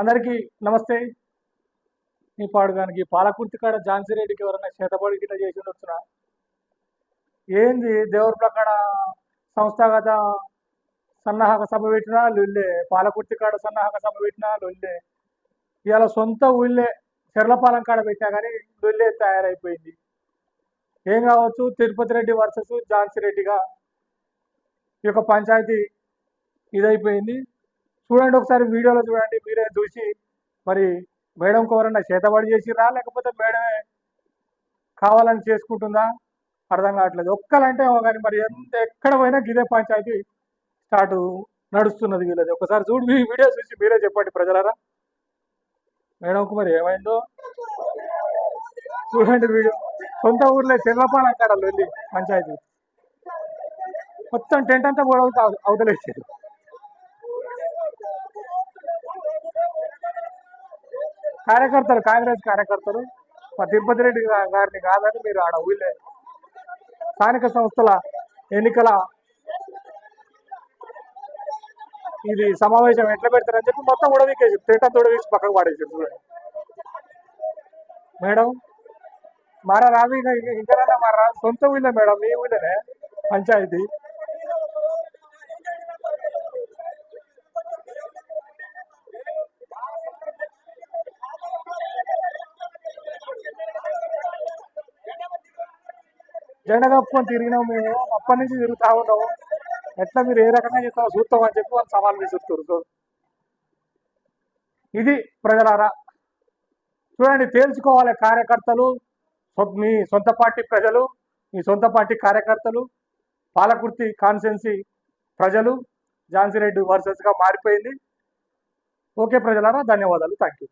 అందరికీ నమస్తే. నీ పాడుగానికి పాలకుర్తి కాడ ఝాన్సీ రెడ్డికి ఎవరైనా చేతబడి గిట్ట చేసి ఉండొచ్చునా? ఏంది దేవుడి కాడ సంస్థాగత సన్నాహక సభ పెట్టినా లొల్లే, పాలకుర్తి కాడ సన్నాహక సభ పెట్టినా లొల్లే. ఇవాళ సొంత ఊళ్ళే చెర్లపాలెం కాడ పెట్టా కానీ లొల్లే తయారైపోయింది. ఏం కావచ్చు, తిరుపతి రెడ్డి వర్సెస్ ఝాన్సీ రెడ్డిగా ఈ యొక్క పంచాయతీ ఇదైపోయింది. చూడండి, ఒకసారి వీడియోలో చూడండి, మీరే చూసి మరి మేడంకి ఎవరన్నా చేతబడి చేసిరా లేకపోతే మేడమే కావాలని చేసుకుంటుందా అర్థం కావట్లేదు. ఒక్కలంటే కానీ మరి ఎక్కడ పోయినా గిదే పంచాయతీ స్టార్ట్ నడుస్తున్నది వీళ్ళది. ఒకసారి చూడు, వీడియో చూసి మీరే చెప్పండి ప్రజలారా, మేడంకు మరి ఏమైందో చూడండి వీడియో. సొంత ఊర్లో చెర్లపాలెం కాడ వెళ్ళి పంచాయతీ మొత్తం టెంట్ అంతా కూడా అవతలేసారు. కార్యకర్తలు, కాంగ్రెస్ కార్యకర్తలు తిరుపతి రెడ్డి గారిని కాదని మీరు ఆడ ఊళ్ళే స్థానిక సంస్థల ఎన్నికల ఇది సమావేశం ఎట్లా పెడతారని చెప్పి మొత్తం ఉడవీకేసి టెంట్ ఉడవీసి పక్కకు పాడేసారు. చూడండి మేడం, మారా రాదు ఇంకా మారా, సొంత ఊళ్ళే మేడం, మీ ఊళ్ళేనే పంచాయతీ. జెండా కప్పుకొని తిరిగినాం మేము, అప్పటి నుంచి తిరుగుతా ఉన్నాము. ఎట్లా మీరు ఏ రకంగా చెప్తామో చూస్తాం అని చెప్పి వాళ్ళు సవాల్ విసురుతారు. ఇది ప్రజలారా చూడండి, తేల్చుకోవాలి కార్యకర్తలు, మీ సొంత పార్టీ ప్రజలు, మీ సొంత పార్టీ కార్యకర్తలు, పాలకుర్తి కాన్స్టిట్యున్సీ ప్రజలు. ఝాన్సీ రెడ్డి వర్సెస్గా మారిపోయింది. ఓకే ప్రజలారా, ధన్యవాదాలు, థ్యాంక్ యూ.